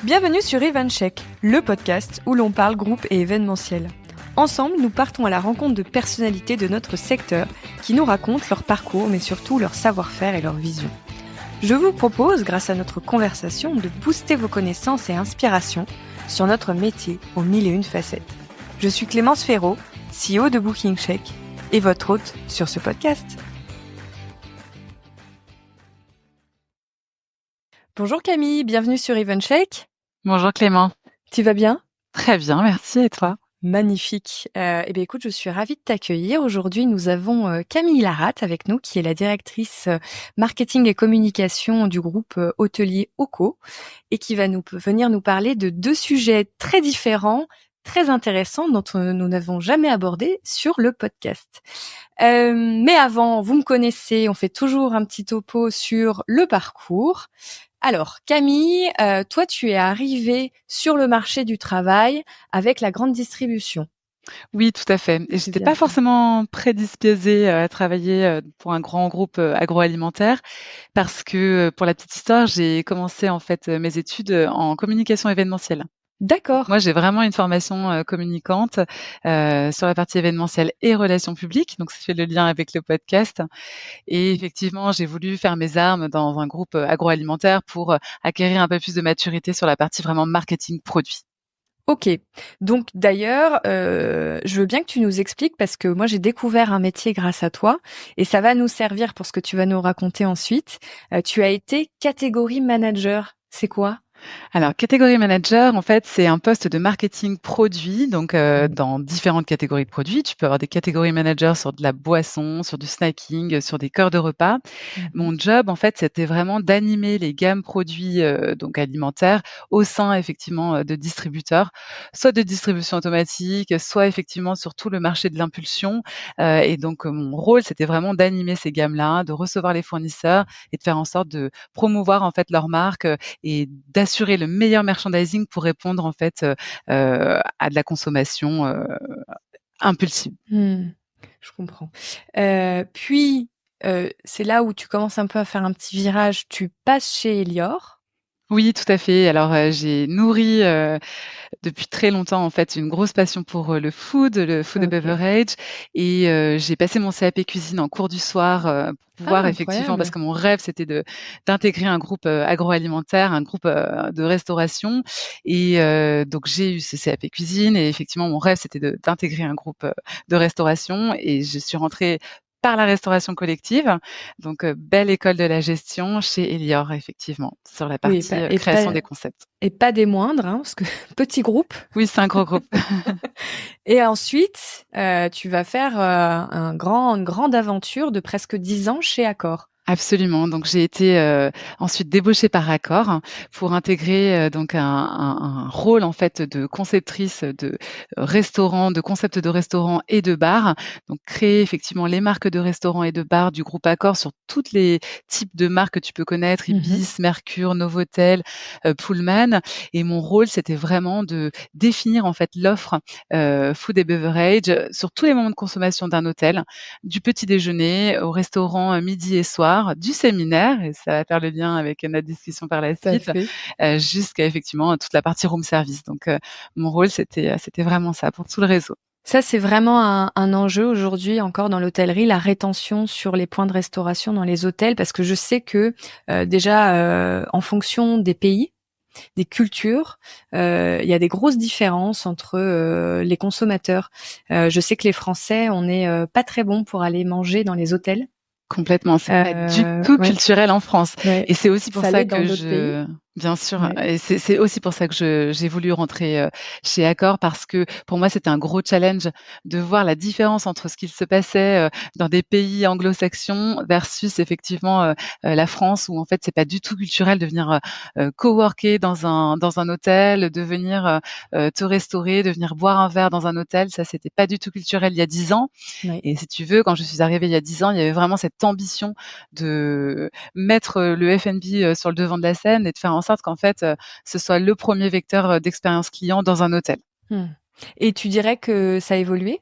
Bienvenue sur EventCheck, le podcast où l'on parle groupe et événementiel. Ensemble, nous partons à la rencontre de personnalités de notre secteur qui nous racontent leur parcours, mais surtout leur savoir-faire et leur vision. Je vous propose, grâce à notre conversation, de booster vos connaissances et inspirations sur notre métier aux mille et une facettes. Je suis Clémence Ferraud, CEO de BookingCheck, et votre hôte sur ce podcast. Bonjour Camille, bienvenue sur EventCheck. Bonjour Clément. Tu vas bien ? Très bien, merci. Et toi ? Magnifique. Écoute, je suis ravie de t'accueillir. Aujourd'hui, nous avons Camille Laratte avec nous, qui est la directrice marketing et communication du groupe hôtelier OCO et qui va venir nous parler de deux sujets très différents, très intéressants, dont nous n'avons jamais abordé sur le podcast. Mais avant, vous me connaissez, on fait toujours un petit topo sur le parcours. Alors, Camille, toi, tu es arrivée sur le marché du travail avec la grande distribution. Oui, tout à fait. Et j'étais pas forcément prédisposée à travailler pour un grand groupe agroalimentaire parce que, pour la petite histoire, j'ai commencé en fait mes études en communication événementielle. D'accord. Moi, j'ai vraiment une formation communicante sur la partie événementielle et relations publiques. Donc, ça fait le lien avec le podcast. Et effectivement, j'ai voulu faire mes armes dans un groupe agroalimentaire pour acquérir un peu plus de maturité sur la partie vraiment marketing produit. Ok. Donc d'ailleurs, je veux bien que tu nous expliques parce que moi j'ai découvert un métier grâce à toi et ça va nous servir pour ce que tu vas nous raconter ensuite. Tu as été catégorie manager. C'est quoi ? Alors, catégorie manager, en fait, c'est un poste de marketing produit, donc dans différentes catégories de produits. Tu peux avoir des catégories managers sur de la boisson, sur du snacking, sur des cœurs de repas. Mon job, en fait, c'était vraiment d'animer les gammes produits donc alimentaires au sein, effectivement, de distributeurs, soit de distribution automatique, soit effectivement sur tout le marché de l'impulsion. Et donc, mon rôle, c'était vraiment d'animer ces gammes-là, de recevoir les fournisseurs et de faire en sorte de promouvoir, en fait, leur marque et d'assurer le meilleur merchandising pour répondre en fait à de la consommation impulsive. Je comprends. Puis, c'est là où tu commences un peu à faire un petit virage. Tu passes chez Elior. Oui, tout à fait. Alors, j'ai nourri depuis très longtemps en fait une grosse passion pour le food et beverage et j'ai passé mon CAP cuisine en cours du soir pour pouvoir effectivement, parce que mon rêve c'était d'intégrer un groupe agroalimentaire, un groupe de restauration et donc j'ai eu ce CAP cuisine et effectivement mon rêve c'était d'intégrer un groupe de restauration et je suis rentrée par la restauration collective, donc belle école de la gestion chez Elior effectivement sur la partie création des concepts. Et pas des moindres, hein, parce que petit groupe. Oui, c'est un gros groupe. Et ensuite, tu vas faire une grande aventure de presque 10 ans chez Accor. Absolument. Donc j'ai été ensuite débauchée par Accor pour intégrer donc un rôle en fait de conceptrice de restaurants, de concepts de restaurants et de bars. Donc créer effectivement les marques de restaurants et de bars du groupe Accor sur toutes les types de marques que tu peux connaître, Ibis, Mercure, Novotel, Pullman. Et mon rôle c'était vraiment de définir en fait l'offre food et beverage sur tous les moments de consommation d'un hôtel, du petit déjeuner au restaurant midi et soir, du séminaire, et ça va faire le lien avec notre discussion par la suite, jusqu'à effectivement toute la partie room service. Donc, mon rôle, c'était vraiment ça pour tout le réseau. Ça, c'est vraiment un enjeu aujourd'hui encore dans l'hôtellerie, la rétention sur les points de restauration dans les hôtels, parce que je sais que déjà, en fonction des pays, des cultures, il y a des grosses différences entre les consommateurs. Je sais que les Français, on n'est pas très bons pour aller manger dans les hôtels. Complètement, c'est pas du tout culturel en France. Et c'est aussi pour ça que bien sûr, et c'est aussi pour ça que j'ai voulu rentrer chez Accor, parce que pour moi c'était un gros challenge de voir la différence entre ce qu'il se passait dans des pays anglo-saxons versus effectivement la France, où en fait c'est pas du tout culturel de venir coworker dans un hôtel, de venir te restaurer, de venir boire un verre dans un hôtel. Ça c'était pas du tout culturel il y a 10 ans. Et si tu veux, quand je suis arrivée il y a 10 ans, il y avait vraiment cette ambition de mettre le F&B sur le devant de la scène et de faire en sorte qu'en fait, ce soit le premier vecteur d'expérience client dans un hôtel. Et tu dirais que ça a évolué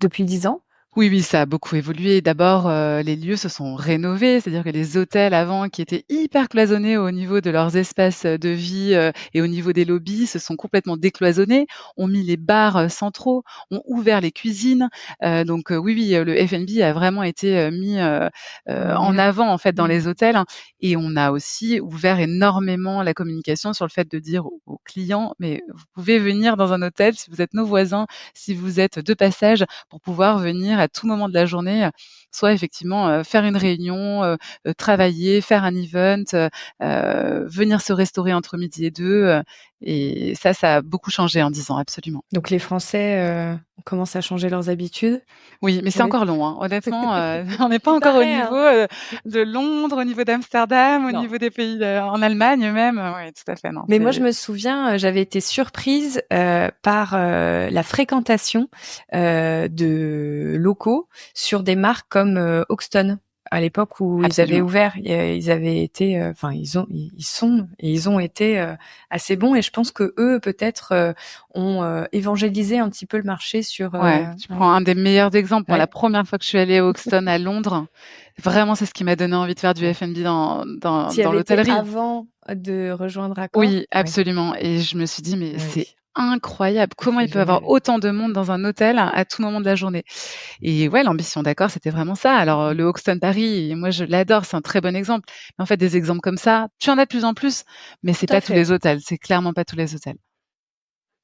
depuis 10 ans ? Oui, oui, ça a beaucoup évolué. D'abord, les lieux se sont rénovés, c'est-à-dire que les hôtels avant qui étaient hyper cloisonnés au niveau de leurs espaces, de vie, et au niveau des lobbies se sont complètement décloisonnés, ont mis les bars, centraux, ont ouvert les cuisines, donc oui, oui, le F&B a vraiment été, mis, En en lumière. avant en fait dans Mmh. les hôtels, hein. Et on a aussi ouvert énormément la communication sur le fait de dire aux clients: «Mais vous pouvez venir dans un hôtel si vous êtes nos voisins, si vous êtes de passage, pour pouvoir venir à tout moment de la journée, soit effectivement, faire une réunion, travailler, faire un event, venir se restaurer entre midi et 2. Et ça a beaucoup changé en 10 ans, absolument. Donc les Français, commencent à changer leurs habitudes? Oui, mais c'est Oui. encore long, hein. Honnêtement, on n'est pas Il encore au paraît, hein. niveau, de Londres, au niveau d'Amsterdam, au Non. niveau des pays, en Allemagne même, oui, tout à fait, non, Mais moi, je c'est me souviens, j'avais été surprise par la fréquentation de locaux sur des marques comme Hoxton. À l'époque où ils avaient absolument. ouvert, ils avaient été, enfin ils sont et ils ont été assez bons. Et je pense que eux, peut-être, ont évangélisé un petit peu le marché sur. Ouais, tu Ouais, prends un des meilleurs exemples. Moi, la ouais, première fois que je suis allée au Hoxton à Londres, vraiment, c'est ce qui m'a donné envie de faire du ouais. F&B dans Tu y dans avais été l'hôtellerie. avant de rejoindre Accor? Oui, Oui. absolument, et je me suis dit: «Mais Ah c'est oui, incroyable, comment c'est il peut y avoir génial. autant de monde dans un hôtel à tout moment de la journée?» Et ouais, l'ambition d'Accor, c'était vraiment ça. Alors, le Hoxton Paris, moi, je l'adore, c'est un très bon exemple. Mais en fait, des exemples comme ça, tu en as de plus en plus, mais Tout c'est à pas tous fait. les hôtels, c'est clairement pas tous les hôtels.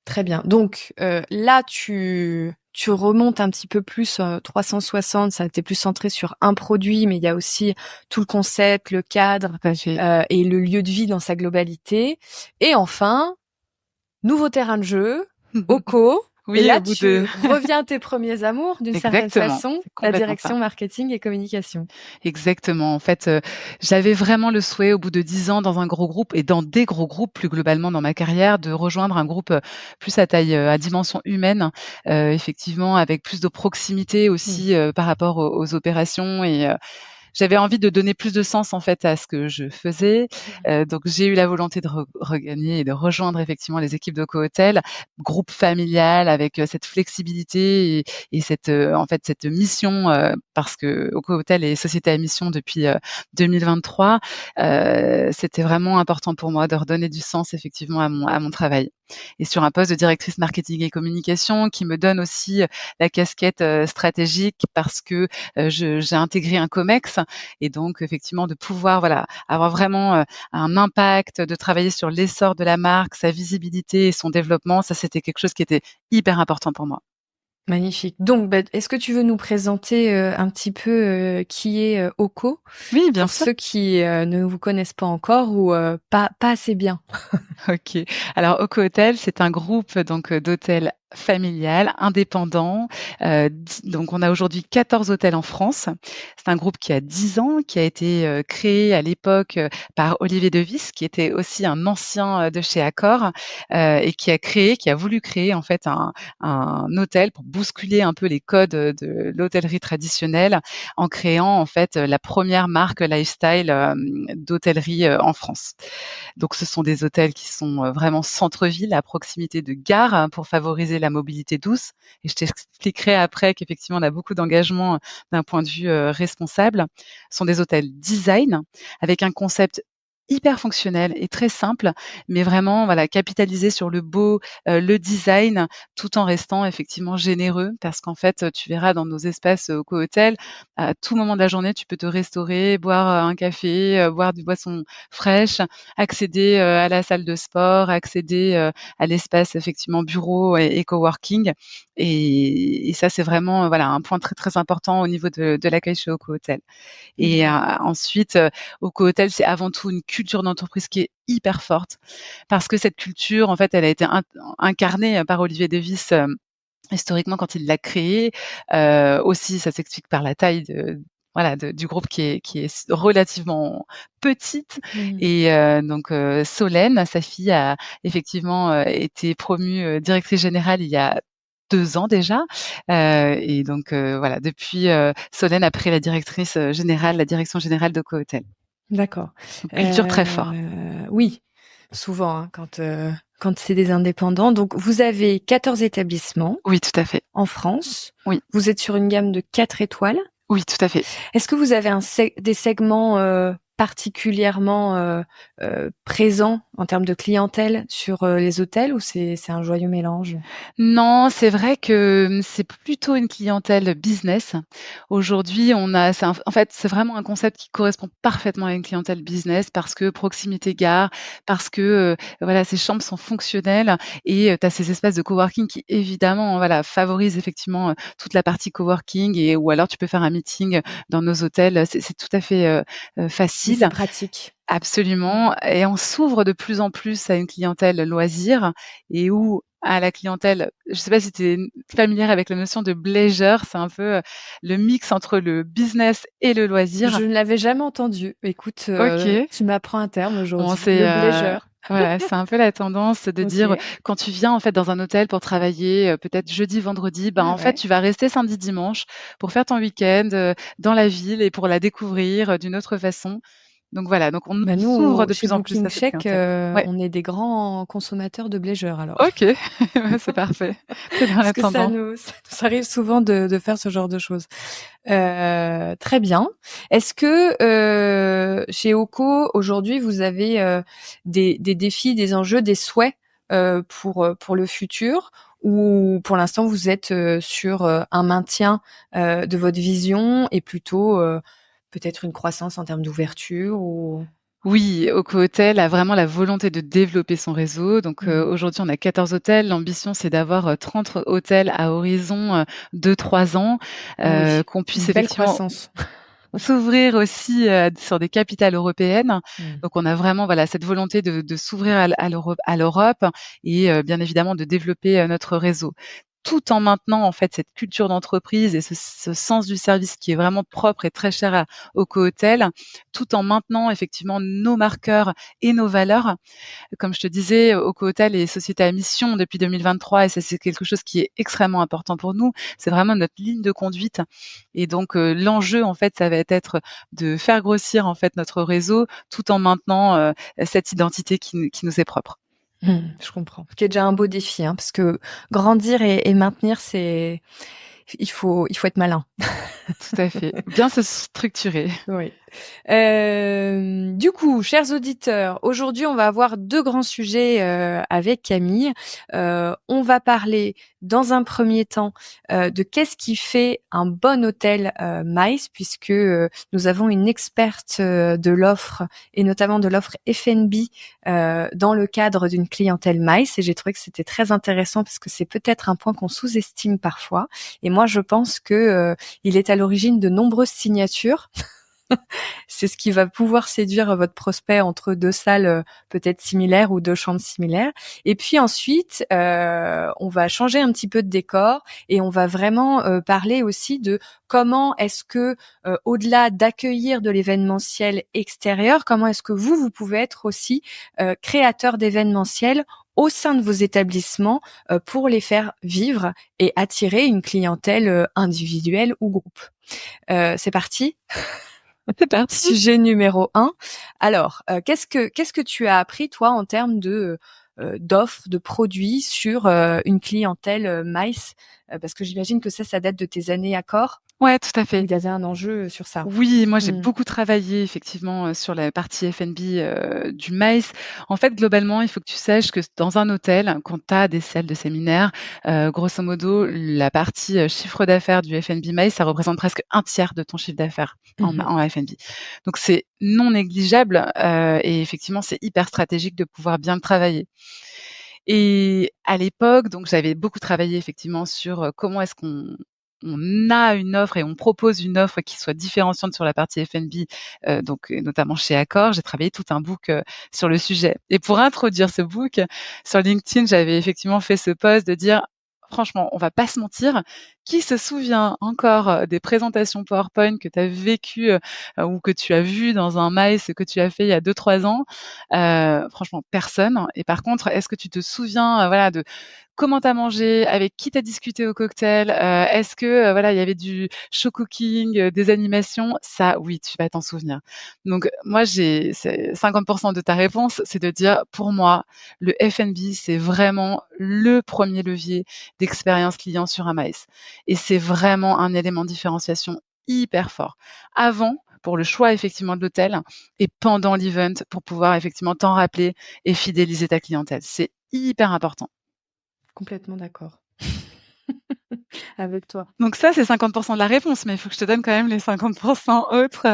Très bien. Donc là, tu remontes un petit peu plus 360, ça a été plus centré sur un produit, mais il y a aussi tout le concept, le cadre Tout à fait. et le lieu de vie dans sa globalité. Et enfin, nouveau terrain de jeu, OCO. Et Oui, là, au bout de tu reviens à tes premiers amours, d'une certaine exactement, façon, c'est la complètement ça. direction marketing et communication. Exactement. En fait, j'avais vraiment le souhait au bout de 10 ans dans un gros groupe et dans des gros groupes plus globalement dans ma carrière, de rejoindre un groupe, plus à taille, à dimension humaine, effectivement avec plus de proximité Mmh. aussi, par rapport aux opérations. Et j'avais envie de donner plus de sens, en fait, à ce que je faisais, Mmh. donc j'ai eu la volonté de regagner et de rejoindre effectivement les équipes de Cohotel, groupe familial avec, cette flexibilité et cette, en fait, cette mission, parce que Cohotel est société à mission depuis, 2023. C'était vraiment important pour moi de redonner du sens effectivement à mon travail, et sur un poste de directrice marketing et communication qui me donne aussi, la casquette, stratégique parce que, j'ai intégré un COMEX, et donc effectivement de pouvoir, voilà, avoir vraiment, un impact, de travailler sur l'essor de la marque, sa visibilité et son développement, ça c'était quelque chose qui était hyper important pour moi. Magnifique. Donc, est-ce que tu veux nous présenter un petit peu qui est OCO Oui, bien pour sûr. ceux qui ne vous connaissent pas encore ou pas assez bien? OK. Alors Oco Hotel, c'est un groupe donc, d'hôtels familial, indépendant. Donc on a aujourd'hui 14 hôtels en France. C'est un groupe qui a 10 ans, qui a été, créé à l'époque, par Olivier Devis, qui était aussi un ancien, de chez Accor, et qui a voulu créer en fait un hôtel pour bousculer un peu les codes, de l'hôtellerie traditionnelle, en créant en fait, la première marque lifestyle, d'hôtellerie, en France. Donc ce sont des hôtels qui sont, vraiment centre-ville, à proximité de gares, hein, pour favoriser la mobilité douce, et je t'expliquerai après qu'effectivement on a beaucoup d'engagement, d'un point de vue, responsable. Ce sont des hôtels design avec un concept hyper fonctionnel et très simple, mais vraiment voilà, capitaliser sur le beau, le design, tout en restant effectivement généreux, parce qu'en fait, tu verras dans nos espaces, co-hôtels, à tout moment de la journée, tu peux te restaurer, boire, un café, boire des boissons fraîches, accéder, à la salle de sport, accéder, à l'espace effectivement bureau et coworking, et ça c'est vraiment, voilà, un point très, très important au niveau de l'accueil chez Oco Hotel. Et D'accord. ensuite, Oco Hotel, c'est avant tout une culture d'entreprise qui est hyper forte, parce que cette culture, en fait, elle a été incarnée par Olivier Davis, historiquement quand il l'a créée. Aussi, ça s'explique par la taille de voilà, du groupe qui est relativement petite, Mmh. et donc Solène, sa fille, a effectivement, été promue, directrice générale il y a 2 ans déjà, et donc voilà, depuis, Solène a pris la direction générale de Cohotel. D'accord. Donc culture très fort. Oui. souvent, hein, quand c'est des indépendants. Donc, vous avez 14 établissements Oui, tout à fait. en France. Oui. Vous êtes sur une gamme de 4 étoiles. Oui, tout à fait. Est-ce que vous avez des segments particulièrement présents en termes de clientèle sur les hôtels ou c'est un joyeux mélange? Non, c'est vrai que, c'est plutôt une clientèle business. Aujourd'hui, on a c'est un en fait, c'est vraiment un concept qui correspond parfaitement à une clientèle business parce que proximité gare, parce que, voilà, ces chambres sont fonctionnelles et tu as ces espaces de coworking qui évidemment, voilà, favorisent effectivement, toute la partie coworking et ou alors tu peux faire un meeting, dans nos hôtels, c'est tout à fait, Oui, c'est facile. pratique. Absolument et on s'ouvre de plus en plus à une clientèle loisir et où à la clientèle je ne sais pas si tu es familière avec la notion de bleisure, c'est un peu, le mix entre le business et le loisir. Je ne l'avais jamais entendu. Écoute, OK. tu m'apprends un terme Bon, aujourd'hui. c'est, Le bléjeur. voilà, c'est un peu la tendance de dire, OK. quand tu viens, en fait, dans un hôtel pour travailler, peut-être jeudi, vendredi, ben, Ah en fait, ouais. tu vas rester samedi, dimanche pour faire ton week-end, dans la ville et pour la découvrir, d'une autre façon. Donc voilà, donc on Bah nous, s'ouvre de chez plus en plus Booking à cette Check, clientèle. Ouais, on est des grands consommateurs de bléjeur alors. OK, ouais, c'est parfait. Tu dans Parce la que tendance. ça nous arrive souvent de faire ce genre de choses. Très bien. Est-ce que chez Oco aujourd'hui vous avez des défis, des enjeux, des souhaits pour le futur ou pour l'instant vous êtes sur un maintien de votre vision et plutôt peut-être une croissance en termes d'ouverture ou Oui, Oco Hotel a vraiment la volonté de développer son réseau. Donc, Mmh. aujourd'hui, on a 14 hôtels. L'ambition, c'est d'avoir, 30 hôtels à horizon, 2-3 ans, Ah oui, qu'on une puisse belle effectivement croissance. s'ouvrir aussi, sur des capitales européennes. Mmh. Donc on a vraiment, voilà, cette volonté de s'ouvrir à l'Europe et bien évidemment de développer, notre réseau. Tout en maintenant, en fait, cette culture d'entreprise et ce sens du service qui est vraiment propre et très cher au cohotel, tout en maintenant effectivement nos marqueurs et nos valeurs. Comme je te disais, Oco-Hotel est société à mission depuis 2023 et ça, c'est quelque chose qui est extrêmement important pour nous. C'est vraiment notre ligne de conduite et donc l'enjeu, en fait, ça va être de faire grossir, en fait, notre réseau tout en maintenant, cette identité qui nous est propre. Je comprends. Ce qui est déjà un beau défi, hein, parce que grandir et maintenir, il faut être malin. Tout à fait. Bien se structurer. Oui. Du coup, chers auditeurs, aujourd'hui, on va avoir 2 grands sujets, avec Camille. On va parler, dans un premier temps, de qu'est-ce qui fait un bon hôtel, MICE, puisque, nous avons une experte, de l'offre et notamment de l'offre F&B, dans le cadre d'une clientèle MICE et j'ai trouvé que c'était très intéressant parce que c'est peut-être un point qu'on sous-estime parfois et moi, je pense que, il est à l'origine de nombreuses signatures. C'est ce qui va pouvoir séduire votre prospect entre 2 salles, peut-être similaires ou 2 chambres similaires. Et puis ensuite, on va changer un petit peu de décor et on va vraiment, parler aussi de comment est-ce que, au-delà d'accueillir de l'événementiel extérieur, comment est-ce que vous pouvez être aussi, créateur d'événementiel au sein de vos établissements, pour les faire vivre et attirer une clientèle, individuelle ou groupe. C'est parti? C'est parti. Sujet numéro 1. Alors, qu'est-ce que tu as appris toi en termes de, d'offres, de produits sur, une clientèle, MICE? Parce que j'imagine que ça date de tes années Accor, Ouais, tout à où fait. il y avait un enjeu, sur ça? Oui, moi j'ai Mmh. beaucoup travaillé effectivement, sur la partie F&B, du MICE. En fait, globalement, il faut que tu saches que dans un hôtel, quand tu as des salles de séminaire, grosso modo, la partie, chiffre d'affaires du F&B MICE, ça représente presque un tiers de ton chiffre d'affaires Mmh. en F&B. Donc c'est non négligeable, et effectivement, c'est hyper stratégique de pouvoir bien le travailler. Et à l'époque, donc j'avais beaucoup travaillé effectivement sur, comment est-ce qu'on a une offre et on propose une offre qui soit différenciante sur la partie F&B, donc notamment chez Accor. J'ai travaillé tout un book, sur le sujet et pour introduire ce book, sur LinkedIn, j'avais effectivement fait ce post de dire: «Franchement, on va pas se mentir, qui se souvient encore, des présentations PowerPoint que tu as vécues, ou que tu as vues dans un MICE que tu as fait il y a 2-3 ans?» Franchement personne et par contre, est-ce que tu te souviens, voilà, de comment tu as mangé, avec qui tu as discuté au cocktail, est-ce que, voilà, il y avait du show cooking, des animations? Ça, oui, tu vas t'en souvenir. Donc moi, c'est 50 de ta réponse, c'est de dire: «Pour moi, le F&B, c'est vraiment le premier levier d'expérience client sur un MAES» et c'est vraiment un élément de différenciation hyper fort. Avant, pour le choix effectivement de l'hôtel et pendant l'event pour pouvoir effectivement t'en rappeler et fidéliser ta clientèle. C'est hyper important. Complètement d'accord avec toi. Donc ça, c'est 50 de la réponse, mais il faut que je te donne quand même les 50 autres,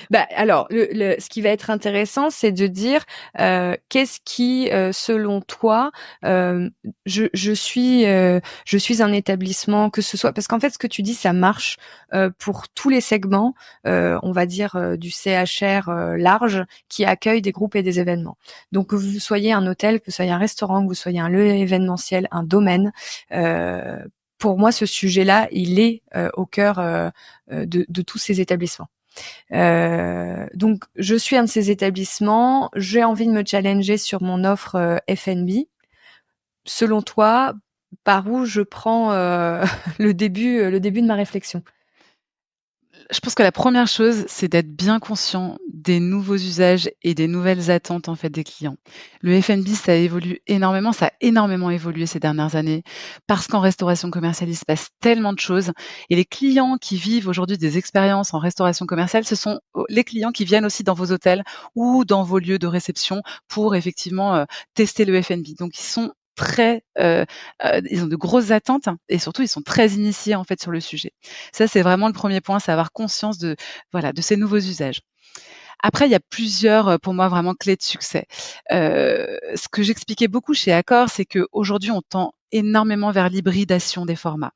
Bah, alors, ce qui va être intéressant, c'est de dire qu'est-ce qui, selon toi, je suis un établissement, que ce soit parce qu'en fait, ce que tu dis, ça marche pour tous les segments, on va dire du CHR large, qui accueille des groupes et des événements. Donc, que vous soyez un hôtel, que vous soyez un restaurant, que vous soyez un lieu événementiel, un domaine. Pour moi, ce sujet-là, il est au cœur de tous ces établissements. Donc, je suis un de ces établissements. J'ai envie de me challenger sur mon offre F&B. Selon toi, par où je prends le début de ma réflexion? Je pense que la première chose, c'est d'être bien conscient des nouveaux usages et des nouvelles attentes, en fait, des clients. Le F&B, ça évolue énormément, ça a énormément évolué ces dernières années parce qu'en restauration commerciale, il se passe tellement de choses et les clients qui vivent aujourd'hui des expériences en restauration commerciale, ce sont les clients qui viennent aussi dans vos hôtels ou dans vos lieux de réception pour effectivement, tester le F&B. Donc ils sont très, ils ont de grosses attentes et surtout ils sont très initiés, en fait, sur le sujet. Ça, c'est vraiment le premier point, c'est avoir conscience de, voilà, de ces nouveaux usages. Après, il y a plusieurs, pour moi, vraiment clés de succès. Ce que j'expliquais beaucoup chez Accor, c'est qu'aujourd'hui, on tend énormément vers l'hybridation des formats.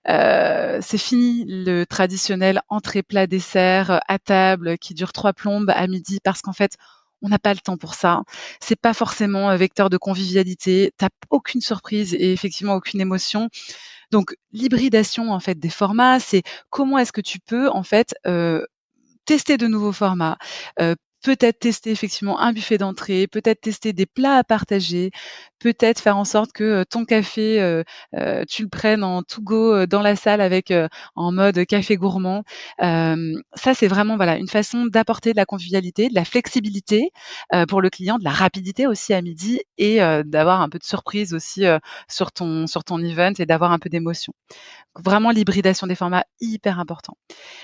C'est fini le traditionnel entrée, plat, dessert, à table qui dure 3 plombes à midi parce qu'en fait, on n'a pas le temps pour ça. C'est pas forcément un vecteur de convivialité. Tu as aucune surprise et effectivement aucune émotion. Donc l'hybridation en fait des formats, c'est comment est-ce que tu peux en fait, tester de nouveaux formats, peut-être tester effectivement un buffet d'entrée, peut-être tester des plats à partager, peut-être faire en sorte que, ton café, tu le prennes en to go, dans la salle avec, en mode café gourmand. Ça, c'est vraiment, voilà, une façon d'apporter de la convivialité, de la flexibilité, pour le client, de la rapidité aussi à midi et d'avoir un peu de surprise aussi, sur ton event et d'avoir un peu d'émotion. Vraiment l'hybridation des formats, hyper important.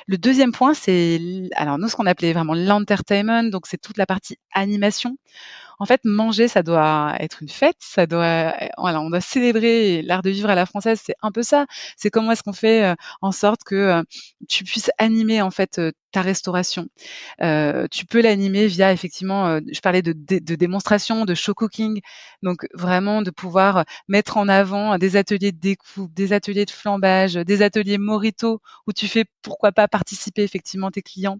Le deuxième point, c'est alors nous, ce qu'on appelait vraiment l'entertainment, donc c'est toute la partie animation. En fait, manger, ça doit être une fête, ça doit voilà, on doit célébrer l'art de vivre à la française, c'est un peu ça. C'est comment est-ce qu'on fait, en sorte que, tu puisses animer, en fait, ta restauration. Tu peux l'animer via effectivement, je parlais de démonstration, de show cooking, donc vraiment de pouvoir mettre en avant des ateliers de découpe, des ateliers de flambage, des ateliers Morito où tu fais pourquoi pas participer effectivement tes clients.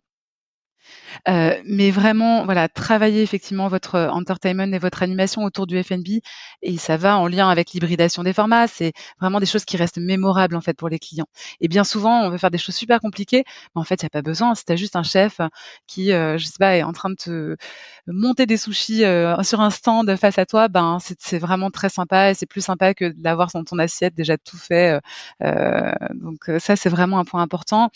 Mais vraiment, voilà, travailler effectivement votre, entertainment et votre animation autour du F&B et ça va en lien avec l'hybridation des formats. C'est vraiment des choses qui restent mémorables, en fait, pour les clients et bien souvent, on veut faire des choses super compliquées, mais en fait, il y a pas besoin. Si tu as juste un chef qui, je sais pas, est en train de te monter des sushis, sur un stand face à toi, ben, c'est vraiment très sympa et c'est plus sympa que de l'avoir dans ton assiette déjà tout fait, donc ça, c'est vraiment un point important.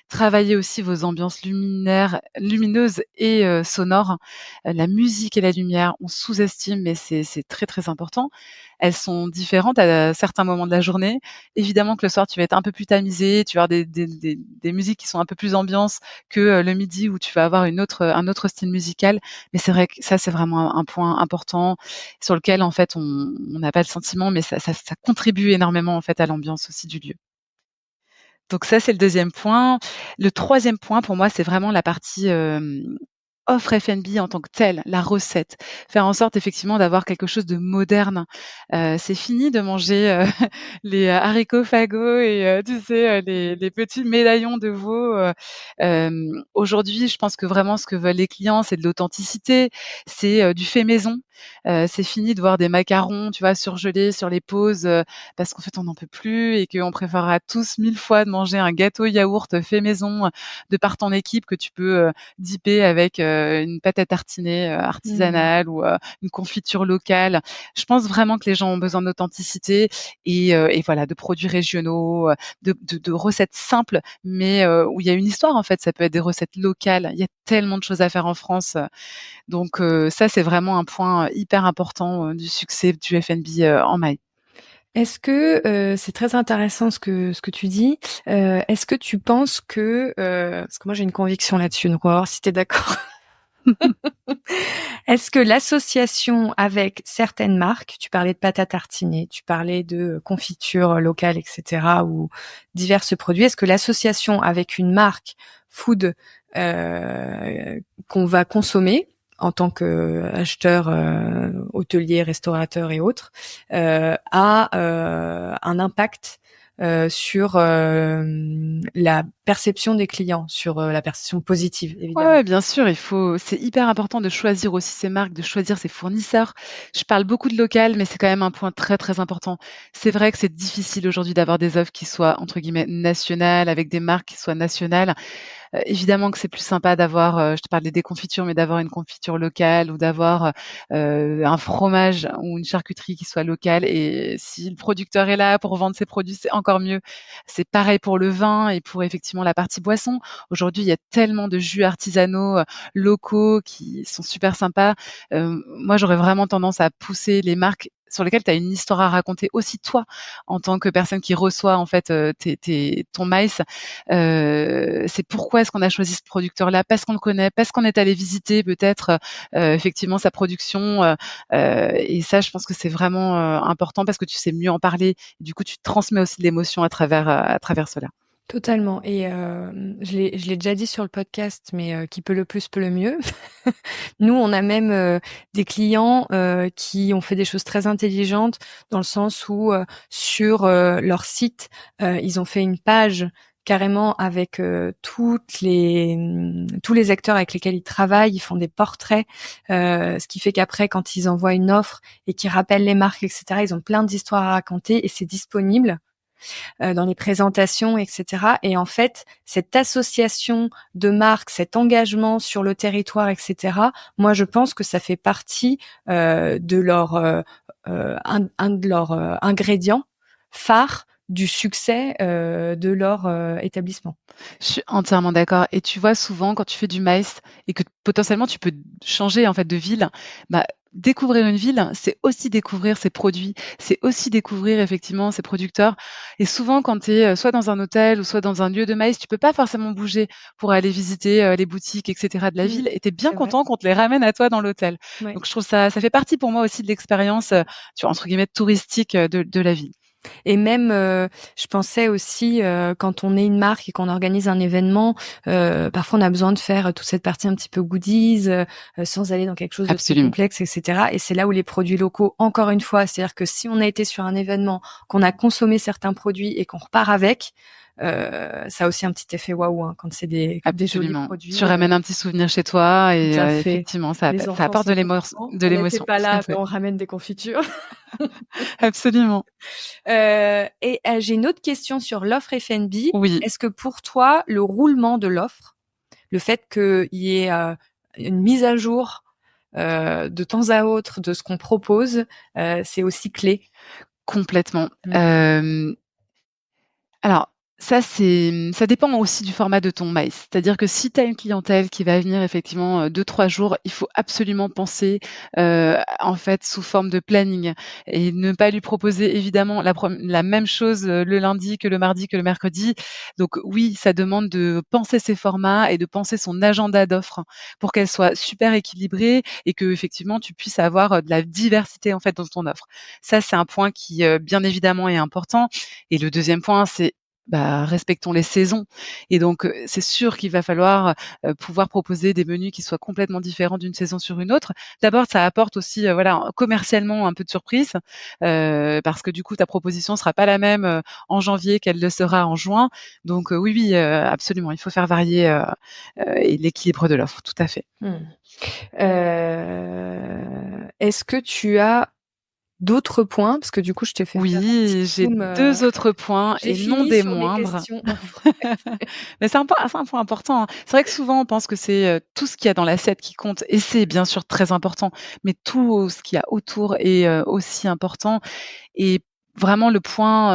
Travailler aussi vos ambiances lumineuses et sonores. La musique et la lumière, on sous-estime, mais c'est très, très important. Elles sont différentes à certains moments de la journée. Évidemment que le soir, tu vas être un peu plus tamisé, tu vas avoir des musiques qui sont un peu plus ambiance que, le midi où tu vas avoir un autre style musical. Mais c'est vrai que ça, c'est vraiment un point important sur lequel, en fait, on n'a pas le sentiment, mais ça contribue énormément, en fait, à l'ambiance aussi du lieu. Donc ça, c'est le deuxième point. Le troisième point pour moi, c'est vraiment la partie, offre F&B en tant que telle, la recette. Faire en sorte effectivement d'avoir quelque chose de moderne. C'est fini de manger, les haricots fagots et tu sais, les petits médaillons de veau, aujourd'hui, je pense que vraiment ce que veulent les clients, c'est de l'authenticité, c'est, du fait maison. C'est fini de voir des macarons, tu vois, surgelés sur les pauses, parce qu'en fait, on n'en peut plus et qu'on préférera tous 1000 fois de manger un gâteau yaourt fait maison, de par ton équipe que tu peux, dipper avec, une pâte à tartiner, Mmh. artisanale ou, une confiture locale. Je pense vraiment que les gens ont besoin d'authenticité et voilà, de produits régionaux, de recettes simples, mais où il y a une histoire, en fait. Ça peut être des recettes locales. Il y a tellement de choses à faire en France, donc ça, c'est vraiment un point hyper important, du succès du F&B, en maille. Est-ce que, c'est très intéressant ce que tu dis. Est-ce que tu penses que, parce que moi j'ai une conviction là-dessus, donc on va voir si tu es d'accord. Est-ce que l'association avec certaines marques, tu parlais de pâte à tartiner, tu parlais de confiture locale, et cetera, ou divers produits, est-ce que l'association avec une marque food qu'on va consommer en tant qu'acheteur, hôtelier, restaurateur et autres, a un impact sur la perception des clients, sur la perception positive, Ouais, évidemment. ouais, bien sûr, c'est hyper important de choisir aussi ses marques, de choisir ses fournisseurs. Je parle beaucoup de local, mais c'est quand même un point très, très important. C'est vrai que c'est difficile aujourd'hui d'avoir des offres qui soient, entre guillemets, «nationales», avec des marques qui soient nationales. Évidemment que c'est plus sympa d'avoir, je te parlais des confitures, mais d'avoir une confiture locale ou d'avoir, un fromage ou une charcuterie qui soit locale et si le producteur est là pour vendre ses produits, c'est encore mieux. C'est pareil pour le vin et pour effectivement la partie boisson. Aujourd'hui, il y a tellement de jus artisanaux, locaux qui sont super sympas. Moi, j'aurais vraiment tendance à pousser les marques sur lesquelles tu as une histoire à raconter aussi toi, en tant que personne qui reçoit en fait, ton maïs. C'est pourquoi est-ce qu'on a choisi ce producteur-là? Parce qu'on le connaît, parce qu'on est allé visiter peut-être, effectivement sa production, et ça, je pense que c'est vraiment, important parce que tu sais mieux en parler. Du coup, tu transmets aussi de l'émotion à travers cela. Totalement et je l'ai déjà dit sur le podcast, mais qui peut le plus peut le mieux. Nous, on a même, des clients, qui ont fait des choses très intelligentes dans le sens où, sur, leur site, ils ont fait une page carrément avec, tous les acteurs avec lesquels ils travaillent. Ils font des portraits, ce qui fait qu'après quand ils envoient une offre et qu'ils rappellent les marques et cetera, ils ont plein d'histoires à raconter et c'est disponible dans les présentations, etc. Et en fait, cette association de marques, cet engagement sur le territoire, etc. Moi, je pense que ça fait partie de leur un de leurs ingrédients phares du succès de leur établissement. Je suis entièrement d'accord et tu vois souvent quand tu fais du maïs et que potentiellement tu peux changer en fait de ville, bah, découvrir une ville, c'est aussi découvrir ses produits, c'est aussi découvrir effectivement ses producteurs et souvent quand tu es, soit dans un hôtel ou soit dans un lieu de maïs, tu peux pas forcément bouger pour aller visiter, les boutiques et cetera de la Mmh, ville et tu es bien c'est vrai. content qu'on te les ramène à toi dans l'hôtel. Ouais. Donc je trouve ça fait partie pour moi aussi de l'expérience, tu vois, entre guillemets «touristique», de la ville. Et même, je pensais aussi, quand on est une marque et qu'on organise un événement, parfois on a besoin de faire toute cette partie un petit peu goodies, sans aller dans quelque chose de trop Absolument. complexe, et cetera. Et c'est là où les produits locaux, encore une fois, c'est-à-dire que si on a été sur un événement, qu'on a consommé certains produits et qu'on repart avec, ça a aussi un petit effet waouh, hein, quand c'est des jolis Absolument. Tu produits, ramènes un petit souvenir chez toi tout et à fait. effectivement, Les ça enfants apporte sont contents. de On n'était l'émotion. pas Tout à là, mais fait. on ramène des confitures. Absolument. Et j'ai une autre question sur l'offre F&B. Oui, Est-ce que pour toi, le roulement de l'offre, le fait qu'il y ait une mise à jour de temps à autre de ce qu'on propose, c'est aussi clé? complètement. Mmh. Alors, ça dépend aussi du format de ton maïs. C'est-à-dire que si tu as une clientèle qui va venir effectivement, 2-3 jours, il faut absolument penser, en fait, sous forme de planning et ne pas lui proposer évidemment la même chose, le lundi que le mardi que le mercredi. Donc oui, ça demande de penser ses formats et de penser son agenda d'offres pour qu'elle soit super équilibrée et qu'effectivement tu puisses avoir, de la diversité, en fait, dans ton offre. Ça, c'est un point qui, bien évidemment est important et le deuxième point, c'est respectons les saisons. Et donc, c'est sûr qu'il va falloir pouvoir proposer des menus qui soient complètement différents d'une saison sur une autre. D'abord, ça apporte aussi, voilà, commercialement un peu de surprise, parce que du coup, ta proposition sera pas la même en janvier qu'elle le sera en juin. Donc, oui, oui, absolument, il faut faire varier et l'équilibre de l'offre, tout à fait. Est-ce que tu as d'autres points? Parce que du coup, je t'ai fait faire un petit Oui, j'ai zoom. 2 autres points J'ai et non fini des sur mes moindres. questions. Mais c'est un point important, hein. C'est vrai que souvent on pense que c'est, tout ce qu'il y a dans l'assiette qui compte et c'est bien sûr très important, mais tout ce qu'il y a autour est, aussi important. Et vraiment le point,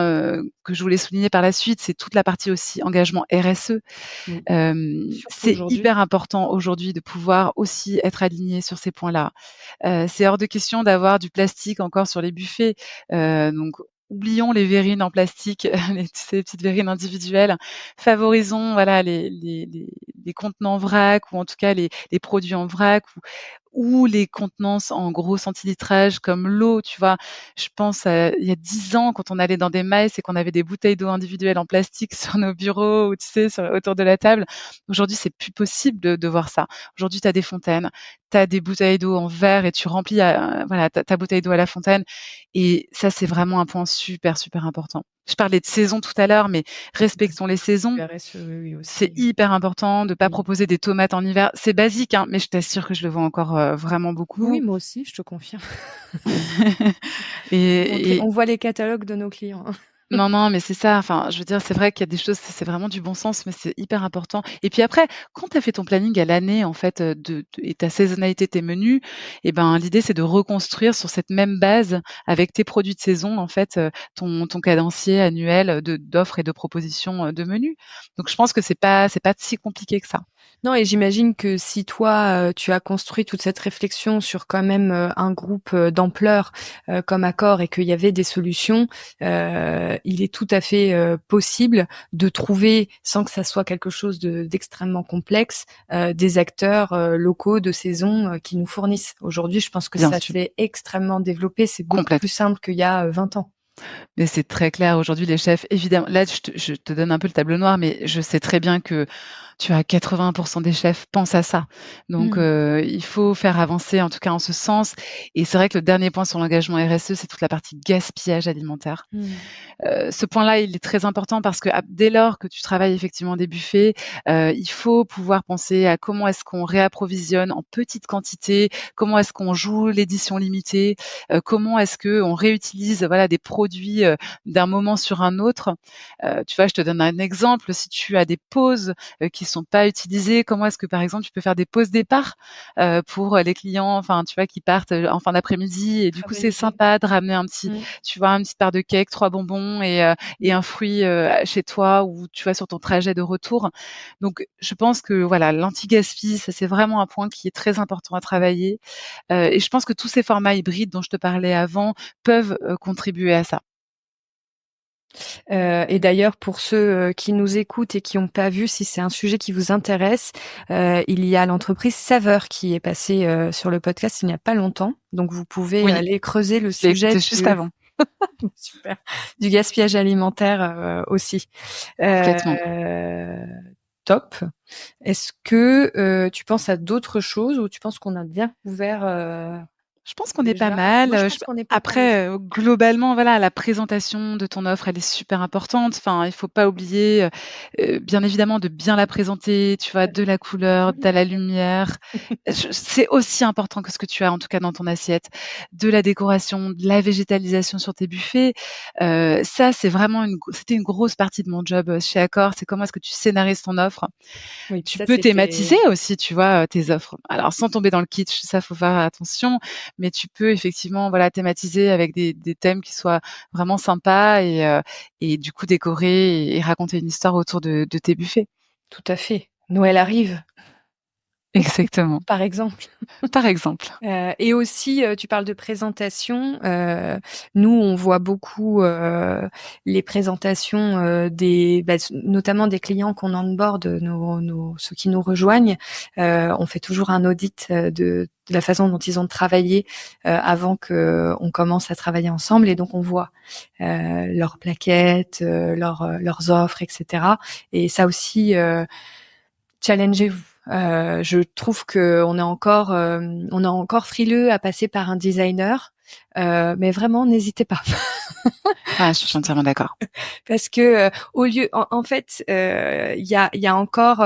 que je voulais souligner par la suite, c'est toute la partie aussi engagement RSE. Oui, surtout C'est aujourd'hui. hyper important aujourd'hui de pouvoir aussi être aligné sur ces points-là. C'est hors de question d'avoir du plastique encore sur les buffets, donc oublions les verrines en plastique, les tu sais, les petites verrines individuelles. Favorisons, voilà, les contenants vrac ou en tout cas les produits en vrac ou les contenances en gros centilitrage comme l'eau, tu vois? Je pense à il y a 10 ans quand on allait dans des maïs et qu'on avait des bouteilles d'eau individuelles en plastique sur nos bureaux ou tu sais, autour de la table. Aujourd'hui, c'est plus possible de voir ça. Aujourd'hui, tu as des fontaines, tu as des bouteilles d'eau en verre et tu remplis voilà, ta bouteille d'eau à la fontaine et ça, c'est vraiment un point super, super important. Je parlais de saison tout à l'heure, mais respectons les saisons. RSE, oui, oui, C'est aussi. hyper important de pas Oui. proposer des tomates en hiver. C'est basique, hein, mais je t'assure que je le vois encore, vraiment Oui, oui, beaucoup. moi aussi, je te confirme. Et On voit les catalogues de nos clients, hein. non, non, mais c'est ça. Enfin, je veux dire, c'est vrai qu'il y a des choses, c'est vraiment du bon sens, mais c'est hyper important. Et puis après, quand tu as fait ton planning à l'année, en fait, et ta saisonnalité, tes menus, et ben, l'idée, c'est de reconstruire sur cette même base, avec tes produits de saison, en fait, ton cadencier annuel d'offres et de propositions, de menus. Donc je pense que c'est pas si compliqué que ça. Non, et j'imagine que si toi, tu as construit toute cette réflexion sur quand même un groupe d'ampleur comme Accor et qu'il y avait des solutions, il est tout à fait possible de trouver, sans que ça soit quelque chose d'extrêmement complexe, des acteurs locaux de saison qui nous fournissent. Aujourd'hui, je pense que Bien ça sûr, s'est extrêmement développé. C'est beaucoup plus complètement. simple qu'il y a 20 ans. Mais c'est très clair aujourd'hui les chefs évidemment là je te donne un peu le tableau noir, mais je sais très bien que tu as 80 des chefs pensent à ça. Donc Mmh. il faut faire avancer en tout cas en ce sens et c'est vrai que le dernier point sur l'engagement RSE, c'est toute la partie gaspillage alimentaire. Mmh. Ce point-là, il est très important parce que dès lors que tu travailles effectivement des buffets, il faut pouvoir penser à comment est-ce qu'on réapprovisionne en petite quantité, comment est-ce qu'on joue l'édition limitée, comment est-ce qu'on réutilise voilà, des produits d'un moment sur un autre. Tu vois, je te donne un exemple. Si tu as des pauses qui sont pas utilisées, comment est-ce que par exemple tu peux faire des pauses départ pour les clients, enfin tu vois, qui partent en fin d'après-midi et du Très coup bonne c'est idée. sympa de ramener un petit Mmh. tu vois, une petite part de cake, 3 bonbons et un fruit, chez toi ou tu vois, sur ton trajet de retour. Donc je pense que voilà, l'anti-gaspi, ça c'est vraiment un point qui est très important à travailler, et je pense que tous ces formats hybrides dont je te parlais avant peuvent, contribuer à ça. Et d'ailleurs, pour ceux qui nous écoutent et qui n'ont pas vu, si c'est un sujet qui vous intéresse, il y a l'entreprise Saveur qui est passée sur le podcast il n'y a pas longtemps. Donc, vous pouvez Oui, aller creuser le je l'ai sujet écouté juste du avant, super, du gaspillage alimentaire aussi. complètement. Euh, Top. Est-ce que tu penses à d'autres choses ou tu penses qu'on a bien couvert Je pense qu'on est pas déjà? mal, Moi, je je pense qu'on est pas mal après, aussi. globalement, voilà, la présentation de ton offre, elle est super importante. Enfin, il faut pas oublier, bien évidemment de bien la présenter, tu vois? De la couleur, de la lumière. C'est aussi important que ce que tu as, en tout cas, dans ton assiette. De la décoration, de la végétalisation sur tes buffets. Ça, c'est vraiment c'était une grosse partie de mon job, chez Accor. C'est comment est-ce que tu scénarises ton offre. Oui, puis Tu ça, peux c'était thématiser aussi, tu vois, tes offres. Alors sans tomber dans le kitsch, ça faut faire attention, mais tu peux effectivement, voilà, thématiser avec des thèmes qui soient vraiment sympas et du coup décorer et raconter une histoire autour de tes buffets. tout à fait. Noël arrive. Exactement. par exemple. Par exemple. Et aussi, tu parles de présentation. Nous, on voit beaucoup les présentations notamment des clients qu'on onboard, ceux qui nous rejoignent. On fait toujours un audit de la façon dont ils ont travaillé avant que on commence à travailler ensemble, et donc on voit leurs plaquettes, leurs offres, etc. Et ça aussi, challengez-vous. Je trouve que on est encore frileux à passer par un designer, mais vraiment n'hésitez pas. Ah, je suis entièrement d'accord. Parce que au lieu, en fait, il y a encore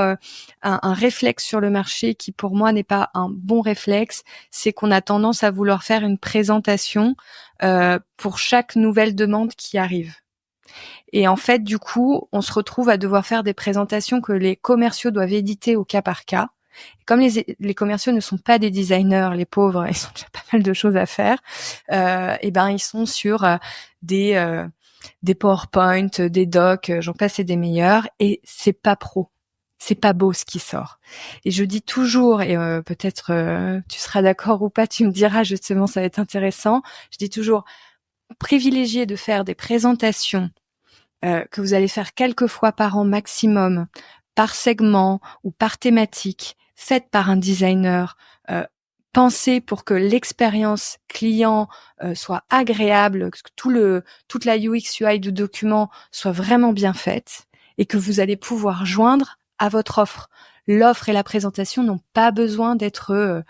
un réflexe sur le marché qui pour moi n'est pas un bon réflexe, c'est qu'on a tendance à vouloir faire une présentation pour chaque nouvelle demande qui arrive. Et en fait, du coup, on se retrouve à devoir faire des présentations que les commerciaux doivent éditer au cas par cas. Comme les commerciaux ne sont pas des designers, les pauvres, ils ont déjà pas mal de choses à faire. Et ben, ils sont sur des PowerPoint, des docs, j'en passe et des meilleurs. Et c'est pas pro. C'est pas beau ce qui sort. Et je dis toujours, et peut-être tu seras d'accord ou pas, tu me diras justement, ça va être intéressant. Je dis toujours, privilégiez de faire des présentations que vous allez faire quelques fois par an maximum, par segment ou par thématique, faites par un designer, pensez pour que l'expérience client soit agréable, que toute la UX UI du document soit vraiment bien faite, et que vous allez pouvoir joindre à votre offre. L'offre et la présentation n'ont pas besoin d'être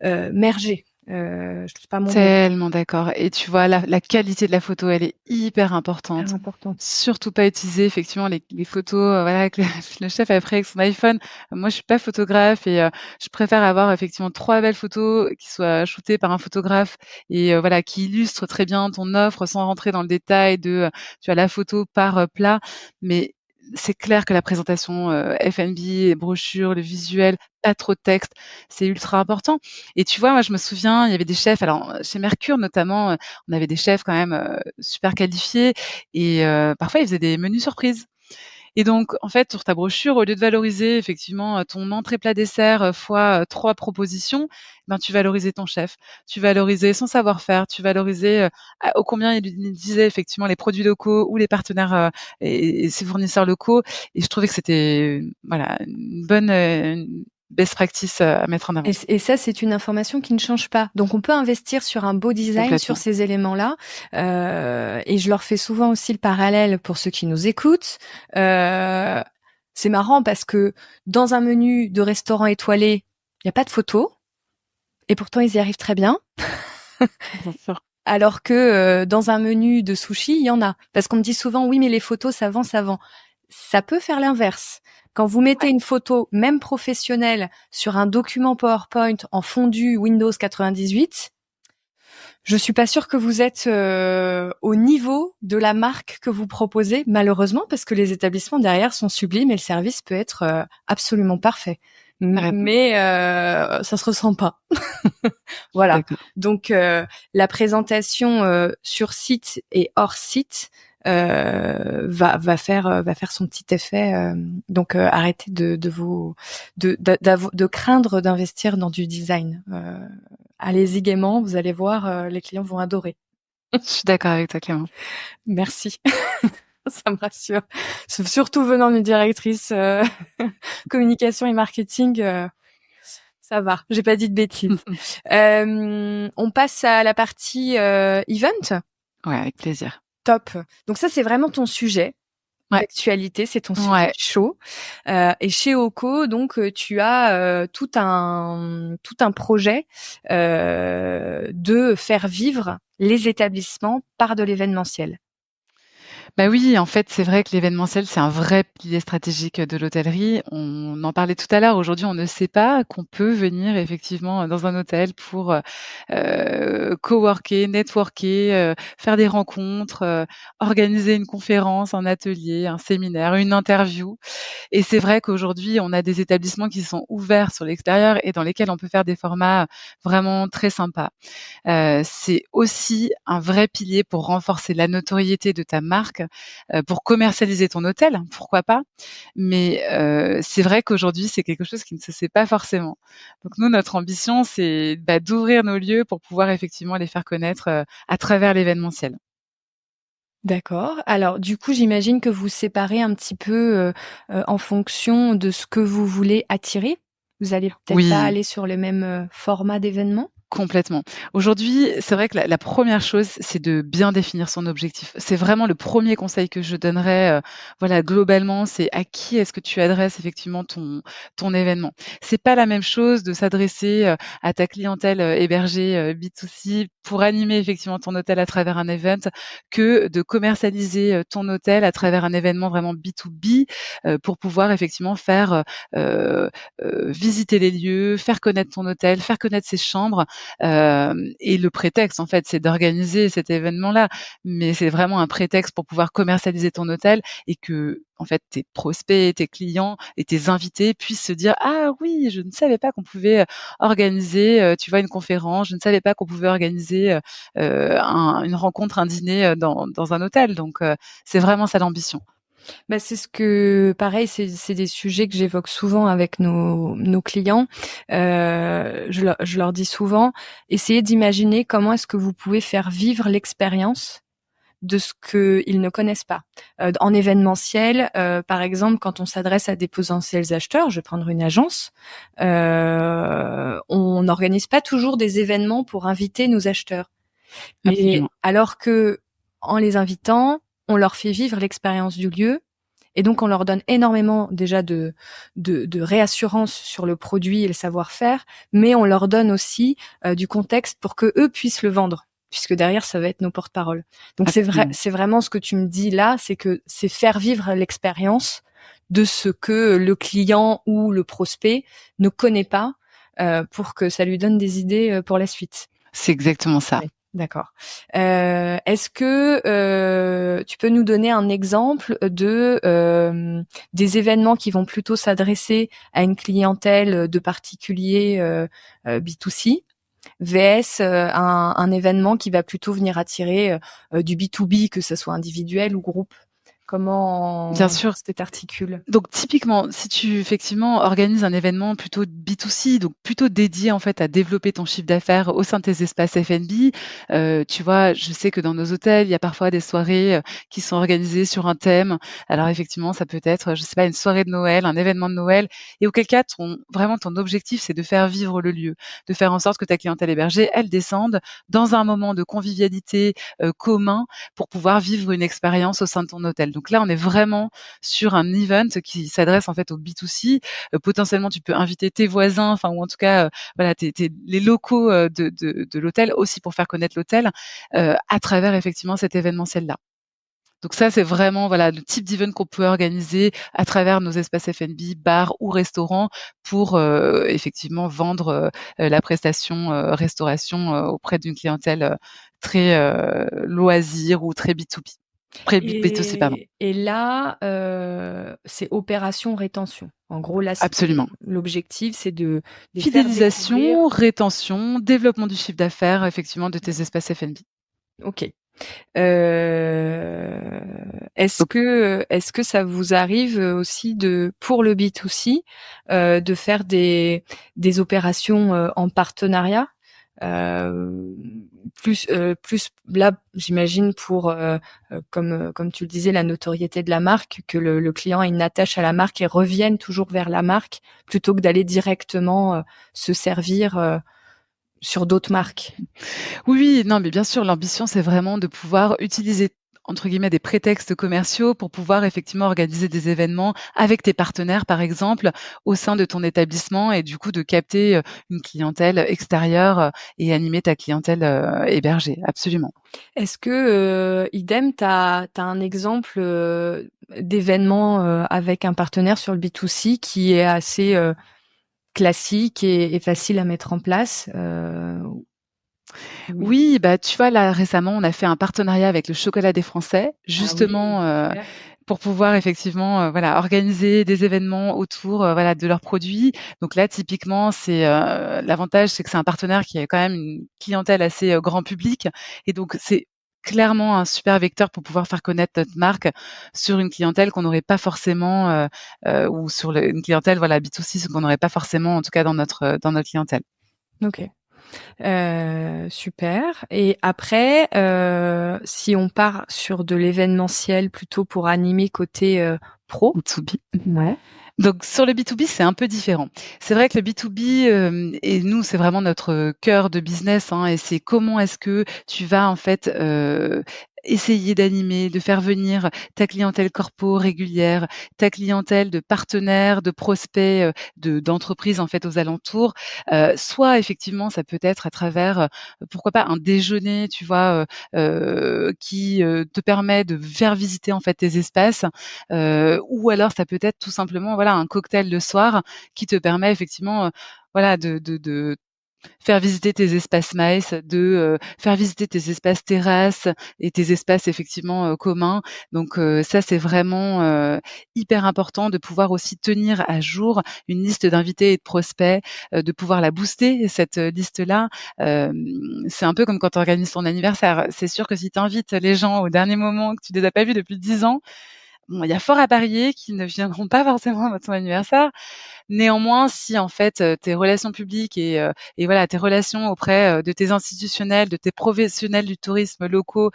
mergées. C'est pas mon mot. Tellement d'accord. Et tu vois, la qualité de la photo, elle est hyper importante. Très importante. Surtout pas utiliser effectivement les photos, voilà, que le chef a pris avec son iPhone. Moi, je suis pas photographe et je préfère avoir effectivement 3 belles photos qui soient shootées par un photographe et voilà, qui illustrent très bien ton offre sans rentrer dans le détail de, tu vois, la photo par, plat. Mais c'est clair que la présentation, F&B, les brochures, le visuel, pas trop de texte, c'est ultra important. Et tu vois, moi, je me souviens, il y avait des chefs, alors chez Mercure notamment, on avait des chefs quand même super qualifiés et parfois ils faisaient des menus surprises. Et donc, en fait, sur ta brochure, au lieu de valoriser effectivement ton entrée plat dessert fois 3 propositions, ben, tu valorisais ton chef, tu valorisais son savoir-faire, tu valorisais ô combien il disait effectivement les produits locaux ou les partenaires et ses fournisseurs locaux. Et je trouvais que c'était voilà, une bonne une best practice à mettre en avant. Et ça, c'est une information qui ne change pas. Donc, on peut investir sur un beau design sur Complètement. ces éléments-là. Et je leur fais souvent aussi le parallèle pour ceux qui nous écoutent. C'est marrant parce que dans un menu de restaurant étoilé, il n'y a pas de photos. Et pourtant, ils y arrivent très bien. Bien sûr. Alors que dans un menu de sushi, il y en a. Parce qu'on me dit souvent, oui, mais les photos, ça vend, ça vend. Ça peut faire l'inverse. Quand vous mettez une photo, même professionnelle, sur un document PowerPoint en fondu Windows 98, je suis pas sûre que vous êtes au niveau de la marque que vous proposez, malheureusement, parce que les établissements derrière sont sublimes et le service peut être absolument parfait. Mais ça se ressent pas. Voilà. D'accord. Donc la présentation sur site et hors site va faire son petit effet. Donc arrêtez de craindre d'investir dans du design. Allez-y gaiement, vous allez voir, les clients vont adorer. Je suis d'accord avec toi, Clément. Merci. Ça me rassure. Surtout venant d'une directrice communication et marketing, ça va. J'ai pas dit de bêtises. On passe à la partie event. Ouais, avec plaisir. Top. Donc ça, c'est vraiment ton sujet Ouais. d'actualité, c'est ton sujet Ouais. chaud. Et chez Oco, donc tu as tout un projet de faire vivre les établissements par de l'événementiel. Bah oui, en fait, c'est vrai que l'événementiel, c'est un vrai pilier stratégique de l'hôtellerie. On en parlait tout à l'heure. Aujourd'hui, on ne sait pas qu'on peut venir effectivement dans un hôtel pour coworker, networker, faire des rencontres, organiser une conférence, un atelier, un séminaire, une interview. Et c'est vrai qu'aujourd'hui, on a des établissements qui sont ouverts sur l'extérieur et dans lesquels on peut faire des formats vraiment très sympas. C'est aussi un vrai pilier pour renforcer la notoriété de ta marque marque, pour commercialiser ton hôtel, pourquoi pas? Mais c'est vrai qu'aujourd'hui, c'est quelque chose qui ne se sait pas forcément. Donc nous, notre ambition, c'est, d'ouvrir nos lieux pour pouvoir effectivement les faire connaître, à travers l'événementiel. D'accord. Alors du coup, j'imagine que vous séparez un petit peu, en fonction de ce que vous voulez attirer? Vous allez peut-être pas Oui. aller sur le même, format d'événement? Complètement. Aujourd'hui, c'est vrai que la 1re chose, c'est de bien définir son objectif. C'est vraiment le premier conseil que je donnerais, voilà, globalement, c'est à qui est-ce que tu adresses effectivement ton événement. C'est pas la même chose de s'adresser, à ta clientèle, hébergée, B2C pour animer effectivement ton hôtel à travers un event, que de commercialiser, ton hôtel à travers un événement vraiment B2B, pour pouvoir effectivement faire, visiter les lieux, faire connaître ton hôtel, faire connaître ses chambres. Et le prétexte, en fait, c'est d'organiser cet événement-là, mais c'est vraiment un prétexte pour pouvoir commercialiser ton hôtel et que, en fait, tes prospects, tes clients et tes invités puissent se dire: «Ah oui, je ne savais pas qu'on pouvait, organiser, tu vois, une conférence. Je ne savais pas qu'on pouvait organiser, une rencontre, un dîner, dans un hôtel». Donc c'est vraiment ça l'ambition. Bah, c'est ce que pareil, c'est des sujets que j'évoque souvent avec nos clients. Je leur dis souvent: «Essayez d'imaginer comment est-ce que vous pouvez faire vivre l'expérience de ce qu'ils ne connaissent pas». En événementiel, par exemple, quand on s'adresse à des potentiels acheteurs, je vais prendre une agence, on n'organise pas toujours des événements pour inviter nos acheteurs. Mais Absolument. alors que, en les invitant, on leur fait vivre l'expérience du lieu et donc on leur donne énormément déjà de réassurance sur le produit et le savoir-faire, mais on leur donne aussi du contexte pour que eux puissent le vendre, puisque derrière ça va être nos porte-parole. Donc Absolument. c'est vraiment ce que tu me dis là, c'est que c'est faire vivre l'expérience de ce que le client ou le prospect ne connaît pas, pour que ça lui donne des idées pour la suite. C'est exactement ça. Oui, d'accord. Est-ce que tu peux nous donner un exemple de des événements qui vont plutôt s'adresser à une clientèle de particuliers B2C vs un événement qui va plutôt venir attirer du B2B, que ce soit individuel ou groupe? Bien Comment sûr. tu t'articules? Donc typiquement, si tu effectivement organises un événement plutôt B2C, donc plutôt dédié en fait à développer ton chiffre d'affaires au sein de tes espaces F&B, tu vois, je sais que dans nos hôtels, il y a parfois des soirées, qui sont organisées sur un thème. Alors effectivement, ça peut être, je sais pas, une soirée de Noël, un événement de Noël et auquel cas ton objectif, c'est de faire vivre le lieu, de faire en sorte que ta clientèle hébergée, elle descende dans un moment de convivialité, commun pour pouvoir vivre une expérience au sein de ton hôtel. Donc là, on est vraiment sur un event qui s'adresse en fait au B2C. Potentiellement, tu peux inviter tes voisins, enfin ou en tout cas, voilà, les locaux, de l'hôtel aussi pour faire connaître l'hôtel, à travers effectivement cet événementiel-là. Donc ça, c'est vraiment, voilà, le type d'event qu'on peut organiser à travers nos espaces F&B, bars ou restaurants pour, effectivement vendre, la prestation, restauration, auprès d'une clientèle, très, loisir ou très B2B. Pré B2C, pardon. Et là, c'est opération rétention. En gros, là, Absolument. l'objectif, c'est de les faire découvrir. Fidélisation, rétention, développement du chiffre d'affaires, effectivement, de tes espaces F&B. OK. Donc Est-ce que ça vous arrive, aussi pour le B2C, de faire des opérations, en partenariat? Heu, plus là, j'imagine pour, comme tu le disais, la notoriété de la marque, que le client ait une attache à la marque et revienne toujours vers la marque, plutôt que d'aller directement, se servir, sur d'autres marques? oui, oui, non, mais bien sûr, l'ambition, c'est vraiment de pouvoir utiliser, entre guillemets, «des prétextes commerciaux» pour pouvoir effectivement organiser des événements avec tes partenaires, par exemple, au sein de ton établissement et du coup de capter, une clientèle extérieure, et animer ta clientèle, hébergée. Absolument. Est-ce que, idem, tu as un exemple, d'événement, avec un partenaire sur le B2C qui est assez, classique et facile à mettre en place? Oui. Oui, bah, tu vois, là, récemment, on a fait un partenariat avec le Chocolat des Français, Ah oui, justement, super. pour pouvoir effectivement, voilà, organiser des événements autour, voilà, de leurs produits. Donc là, typiquement, c'est, l'avantage, c'est que c'est un partenaire qui a quand même une clientèle assez, grand public et donc c'est clairement un super vecteur pour pouvoir faire connaître notre marque sur une clientèle qu'on n'aurait pas forcément, ou sur une clientèle, voilà, B2C, ce qu'on n'aurait pas forcément, en tout cas dans notre clientèle. OK. Super. Et après, si on part sur de l'événementiel plutôt pour animer côté pro. B2B. Ouais. Donc sur le B2B, c'est un peu différent. C'est vrai que le B2B, et nous, c'est vraiment notre cœur de business, hein, et c'est comment est-ce que tu vas en fait, essayer d'animer, de faire venir ta clientèle corpo régulière, ta clientèle de partenaires, de prospects, d'entreprises en fait aux alentours. Soit effectivement, ça peut être à travers, pourquoi pas un déjeuner, tu vois, qui, te permet de faire visiter en fait tes espaces, ou alors ça peut être tout simplement, voilà, un cocktail le soir qui te permet effectivement, voilà, de faire visiter tes espaces MICE, faire visiter tes espaces terrasses et tes espaces effectivement, communs. Donc ça, c'est vraiment, hyper important de pouvoir aussi tenir à jour une liste d'invités et de prospects, de pouvoir la booster cette, liste-là. C'est un peu comme quand tu organises ton anniversaire. C'est sûr que si tu invites les gens au dernier moment, que tu les as pas vus depuis 10 ans, bon, il y a fort à parier qu'ils ne viendront pas forcément à ton anniversaire. Néanmoins, si en fait, tes relations publiques et voilà, tes relations auprès, de tes institutionnels, de tes professionnels du tourisme locaux,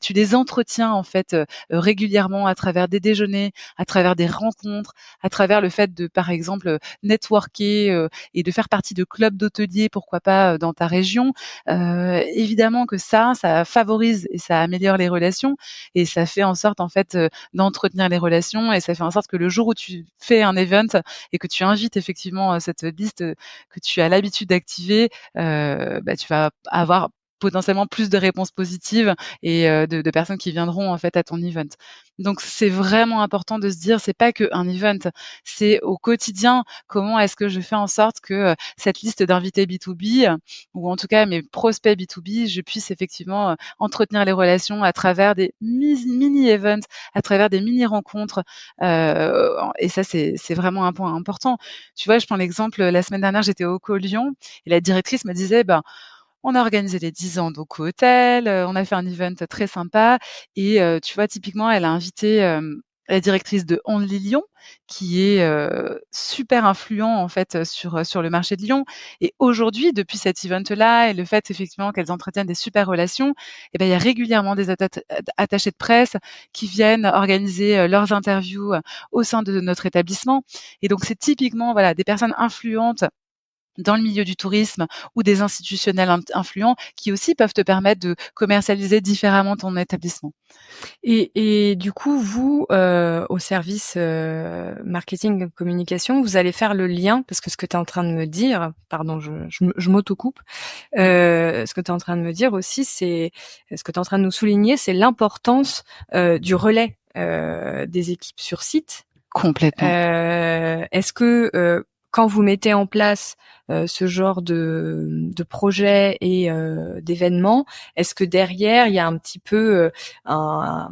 tu les entretiens en fait, régulièrement à travers des déjeuners, à travers des rencontres, à travers le fait de, par exemple, networker, et de faire partie de clubs d'hôteliers, pourquoi pas, dans ta région. Évidemment que ça favorise et ça améliore les relations et ça fait en sorte en fait, d'entretenir les relations et ça fait en sorte que le jour où tu fais un event et que tu invites effectivement, cette liste, que tu as l'habitude d'activer, tu vas avoir potentiellement plus de réponses positives et de personnes qui viendront en fait à ton event. Donc c'est vraiment important de se dire, c'est pas qu'un event, c'est au quotidien, comment est-ce que je fais en sorte que, cette liste d'invités B2B, ou en tout cas mes prospects B2B, je puisse effectivement, entretenir les relations à travers des mini events, à travers des mini rencontres, et ça c'est vraiment un point important. Tu vois, je prends l'exemple, la semaine dernière, j'étais au Co Lyon et la directrice me disait: «Ben, on a organisé les 10 ans d'Oco Hotel, on a fait un event très sympa» et tu vois, typiquement, elle a invité, la directrice de Only Lyon, qui est, super influent, en fait, sur le marché de Lyon et aujourd'hui, depuis cet event-là et le fait, effectivement, qu'elles entretiennent des super relations et ben, il y a régulièrement des attachés de presse qui viennent organiser, leurs interviews, au sein de notre établissement et donc c'est typiquement, voilà, des personnes influentes dans le milieu du tourisme ou des institutionnels influents qui aussi peuvent te permettre de commercialiser différemment ton établissement. Et du coup, vous, au service marketing et communication, vous allez faire le lien, parce que ce que tu es en train de me dire, pardon, je m'autocoupe, ce que tu es en train de me dire aussi, c'est ce que tu es en train de nous souligner, c'est l'importance du relais des équipes sur site. Complètement. Est-ce que quand vous mettez en place ce genre de projet et d'événements, est-ce que derrière il y a un petit peu comment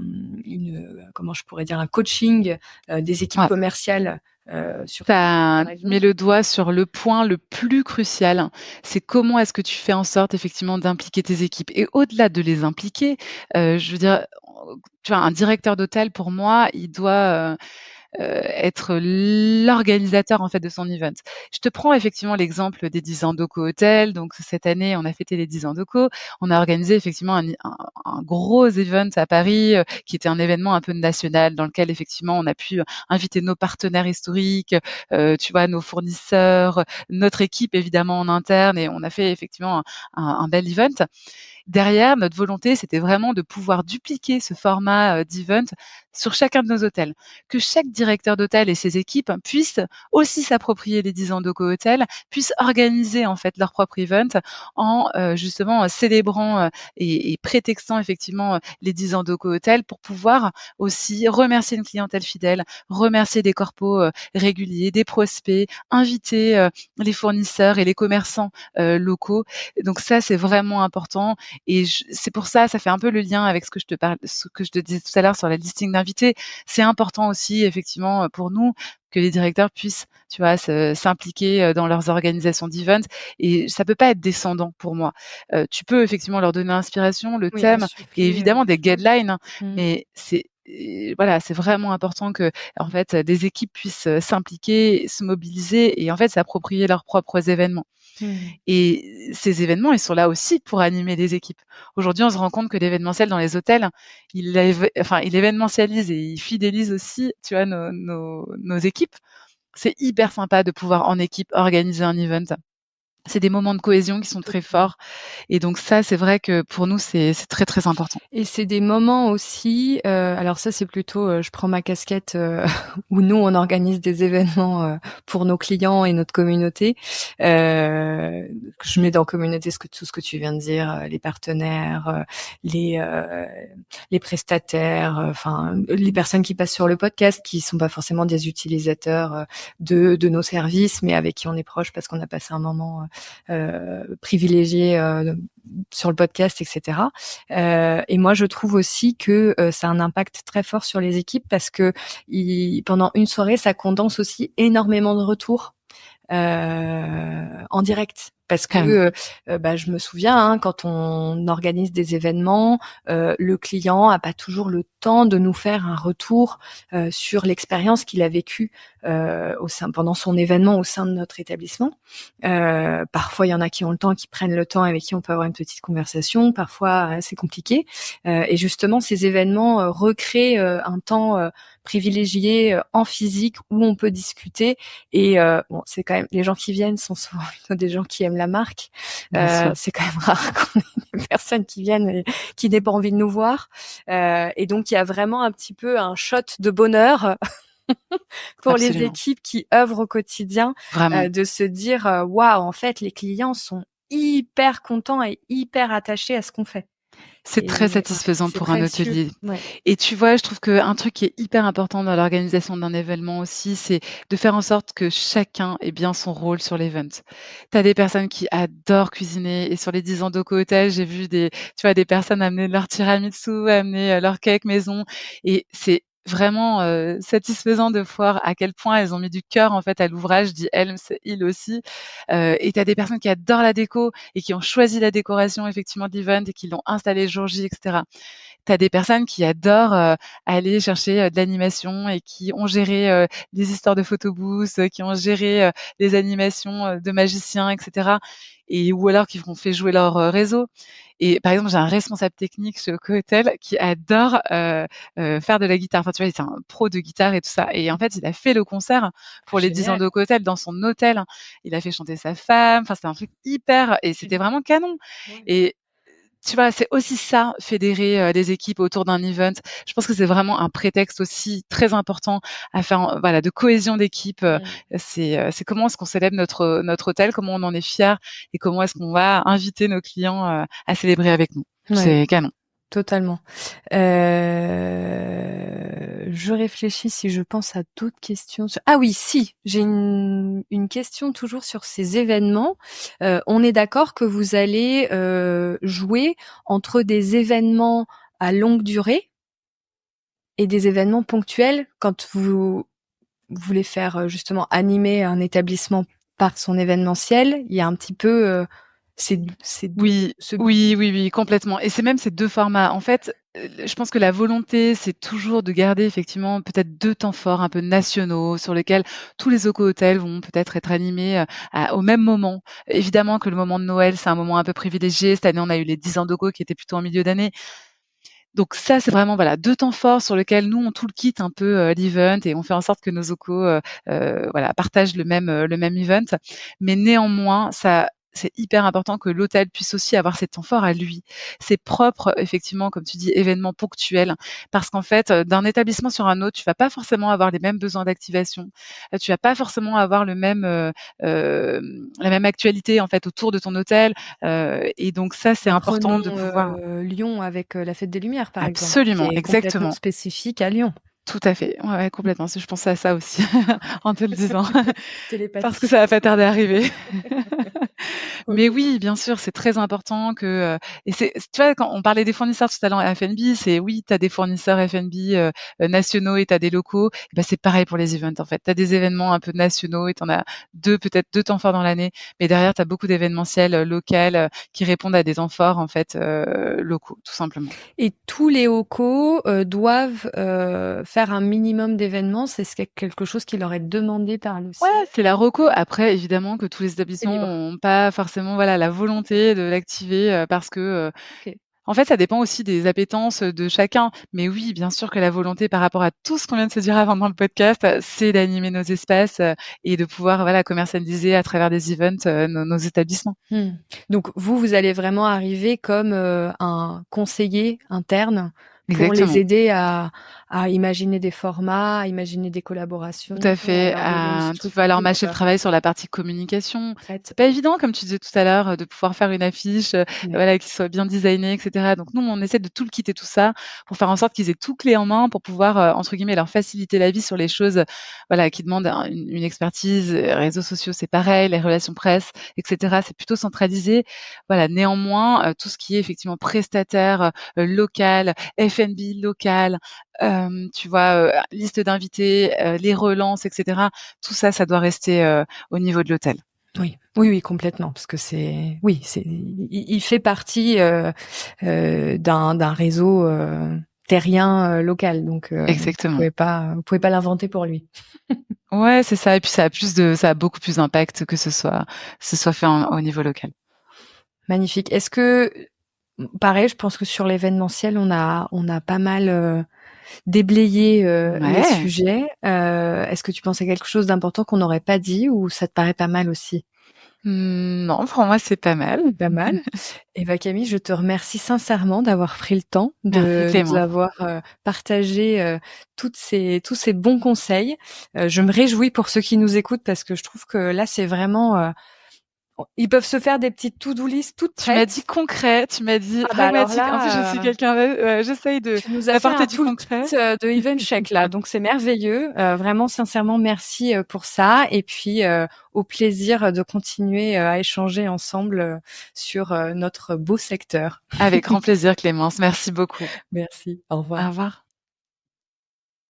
je pourrais dire, un coaching des équipes Ouais. commerciales sur Tu as mis le doigt sur le point le plus crucial, c'est comment est-ce que tu fais en sorte effectivement d'impliquer tes équipes et au-delà de les impliquer, je veux dire, tu vois, un directeur d'hôtel pour moi, il doit, être l'organisateur en fait de son event. Je te prends effectivement l'exemple des 10 ans d'Oco Hotel. Donc cette année, on a fêté les 10 ans d'Oco. On a organisé effectivement un gros event à Paris, qui était un événement un peu national dans lequel effectivement on a pu inviter nos partenaires historiques, tu vois, nos fournisseurs, notre équipe évidemment en interne et on a fait effectivement un bel event. Derrière, notre volonté, c'était vraiment de pouvoir dupliquer ce format, d'event sur chacun de nos hôtels. Que chaque directeur d'hôtel et ses équipes puissent aussi s'approprier les 10 ans d'Oco Hotel, puissent organiser en fait leur propre event en, justement, célébrant, et prétextant effectivement, les 10 ans d'Oco Hotel pour pouvoir aussi remercier une clientèle fidèle, remercier des corpos, réguliers, des prospects, inviter, les fournisseurs et les commerçants, locaux. Donc ça, c'est vraiment important Et c'est pour ça fait un peu le lien avec ce que je te disais tout à l'heure sur la listing d'invités. C'est important aussi, effectivement, pour nous, que les directeurs puissent, tu vois, s'impliquer dans leurs organisations d'events. Et ça peut pas être descendant pour moi. Tu peux effectivement leur donner l'inspiration, le Oui, thème et insuffler, évidemment des guidelines, hein, mmh. mais voilà, c'est vraiment important que, en fait, des équipes puissent s'impliquer, se mobiliser et en fait s'approprier leurs propres événements. Mmh. Et ces événements, ils sont là aussi pour animer les équipes. Aujourd'hui, on se rend compte que l'événementiel dans les hôtels, il événementialise et il fidélise aussi, tu vois, nos équipes. C'est hyper sympa de pouvoir en équipe organiser un event. C'est des moments de cohésion qui sont très Totalement. forts et donc ça, c'est vrai que pour nous, c'est très, très important. Et c'est des moments aussi, alors ça c'est plutôt, je prends ma casquette, où nous on organise des événements, pour nos clients et notre communauté. Je mets dans communauté tout ce que tu viens de dire, les partenaires, les prestataires, enfin les personnes qui passent sur le podcast, qui sont pas forcément des utilisateurs, de nos services, mais avec qui on est proche parce qu'on a passé un moment privilégié sur le podcast, etc. Et moi, je trouve aussi que ça a un impact très fort sur les équipes parce que pendant une soirée, ça condense aussi énormément de retours en direct. Parce Carrément. que je me souviens, hein, quand on organise des événements, le client a pas toujours le temps de nous faire un retour sur l'expérience qu'il a vécue pendant son événement au sein de notre établissement. Parfois, il y en a qui ont le temps, qui prennent le temps, avec qui on peut avoir une petite conversation. Parfois, c'est compliqué. Et justement, ces événements recréent un temps privilégié en physique où on peut discuter. Et bon, c'est quand même, les gens qui viennent sont souvent plutôt des gens qui aiment la marque. Bien sûr. C'est quand même rare qu'on ait des personnes qui viennent et qui n'aient pas envie de nous voir. Et donc, il y a vraiment un petit peu un shot de bonheur pour les Absolument. équipes qui œuvrent au quotidien, Vraiment. de se dire waouh, en fait, les clients sont hyper contents et hyper attachés à ce qu'on fait. C'est très Et ouais, satisfaisant c'est pour un précieux. hôtelier. Ouais. Et tu vois, je trouve qu'un truc qui est hyper important dans l'organisation d'un événement aussi, c'est de faire en sorte que chacun ait bien son rôle sur l'event. Tu as des personnes qui adorent cuisiner et sur les 10 ans d'Oco Hotel, j'ai vu des personnes amener leur tiramisu, amener leur cake maison et c'est vraiment satisfaisant de voir à quel point elles ont mis du cœur en fait à l'ouvrage, dit elle, c'est il aussi. Et tu as des personnes qui adorent la déco et qui ont choisi la décoration effectivement de l'event et qui l'ont installée le jour J, etc. Tu as des personnes qui adorent aller chercher de l'animation et qui ont géré des histoires de photobooths, qui ont géré les animations de magiciens, etc. Ou alors qui ont fait jouer leur réseau. Et par exemple, j'ai un responsable technique chez Cohotel qui adore faire de la guitare. Enfin, tu vois, c'est un pro de guitare et tout ça. Et en fait, il a fait le concert pour les 10 ans Génial. de Cohotel dans son hôtel. Il a fait chanter sa femme. Enfin, c'était un truc hyper... Et c'était vraiment canon. Ouais. Et tu vois, c'est aussi ça, fédérer des équipes autour d'un event. Je pense que c'est vraiment un prétexte aussi très important à faire, voilà, de cohésion d'équipe. C'est comment est-ce qu'on célèbre notre hôtel, comment on en est fier et comment est-ce qu'on va inviter nos clients à célébrer avec nous. Ouais. C'est canon. Totalement. Je réfléchis si je pense à d'autres questions. Ah oui, si, j'ai une question toujours sur ces événements. On est d'accord que vous allez jouer entre des événements à longue durée et des événements ponctuels quand vous voulez faire justement animer un établissement par son événementiel. Il y a un petit peu Oui, oui, complètement. Et c'est même ces 2 formats. En fait, je pense que la volonté, c'est toujours de garder effectivement peut-être 2 temps forts un peu nationaux sur lesquels tous les hôtels vont peut-être être animés au même moment. Évidemment que le moment de Noël, c'est un moment un peu privilégié. Cette année, on a eu les 10 ans d'Oco qui étaient plutôt en milieu d'année. Donc ça, c'est vraiment voilà 2 temps forts sur lesquels nous on toolkit un peu l'event et on fait en sorte que nos voilà partagent le même event. Mais néanmoins, c'est hyper important que l'hôtel puisse aussi avoir ses temps forts à lui, ses propres effectivement, comme tu dis, événements ponctuels. Parce qu'en fait, d'un établissement sur un autre, tu vas pas forcément avoir les mêmes besoins d'activation. Tu vas pas forcément avoir la même actualité en fait autour de ton hôtel. Et donc ça, c'est important de pouvoir. Lyon avec la Fête des Lumières, par exemple, qui Absolument, est complètement exactement. spécifique à Lyon. Tout à fait. Ouais, complètement. Je pensais à ça aussi en te le disant, parce que Télépathie. ça va pas tarder à arriver. Mais oui, bien sûr, c'est très important que, et tu vois, quand on parlait des fournisseurs tout à l'heure F&B, c'est oui, tu as des fournisseurs F&B, nationaux et tu as des locaux. Et bah, c'est pareil pour les events, en fait. Tu as des événements un peu nationaux et tu en as 2, peut-être 2 temps forts dans l'année, mais derrière, tu as beaucoup d'événementiels, local, qui répondent à des temps forts, en fait, locaux, tout simplement. Et tous les OCO doivent faire un minimum d'événements. C'est quelque chose qui leur est demandé par le Ouais, siège. c'est la reco. Après, évidemment que tous les C'est établissements libre. ont pas forcément, voilà, la volonté de l'activer, parce que, Ok. en fait, ça dépend aussi des appétences, de chacun. Mais oui, bien sûr que la volonté par rapport à tout ce qu'on vient de se dire avant dans le podcast, c'est d'animer nos espaces, et de pouvoir, voilà, commercialiser à travers des events, nos établissements. Hmm. Donc vous allez vraiment arriver comme un conseiller interne pour les Exactement. aider à imaginer des formats, à imaginer des collaborations, Tout à à fait, leur donner une tu vas leur structure mâcher le travail sur la partie communication. concrète. C'est pas évident, comme tu disais tout à l'heure, de pouvoir faire une affiche, Ouais. voilà, qui soit bien designée et cetera. Donc nous, on essaie de tout le quitter tout ça, pour faire en sorte qu'ils aient tout clé en main pour pouvoir, entre guillemets, «leur faciliter la vie» sur les choses, voilà, qui demandent une expertise. Réseaux sociaux, c'est pareil, les relations presse et cetera, c'est plutôt centralisé. Voilà, néanmoins, tout ce qui est effectivement prestataire, local, F&B local, tu vois, liste d'invités, les relances et cetera. Tout ça, ça doit rester, au niveau de l'hôtel. Oui, oui, oui, complètement, parce que il fait partie d'un réseau terrien local, donc Exactement. vous pouvez pas l'inventer pour lui. Ouais, c'est ça et puis ça a beaucoup plus d'impact que ce soit fait au niveau local. Magnifique. Est-ce que, pareil, je pense que sur l'événementiel, on a pas mal déblayé les Ouais. sujets. Est-ce que tu pensais quelque chose d'important qu'on n'aurait pas dit ou ça te paraît pas mal aussi? Non, pour moi, c'est pas mal. Pas mal. Et bah, Camille, je te remercie sincèrement d'avoir pris le temps Merci de nous Clément. avoir, partagé, tous ces bons conseils. Je me réjouis pour ceux qui nous écoutent parce que je trouve que là, c'est vraiment, ils peuvent se faire des petites to-do list toutes Tu m'as dit prêtes. concret, tu m'as dit Ah bah, alors pragmatique. En plus, je suis là, quelqu'un j'essaye tu nous as fait d'apporter un du toolkit, concret. de Even Check là, donc c'est merveilleux. Vraiment sincèrement merci, pour ça et puis, au plaisir de continuer, à échanger ensemble, sur, notre beau secteur. Avec grand plaisir Clémence, merci beaucoup. Merci, au Au revoir. revoir.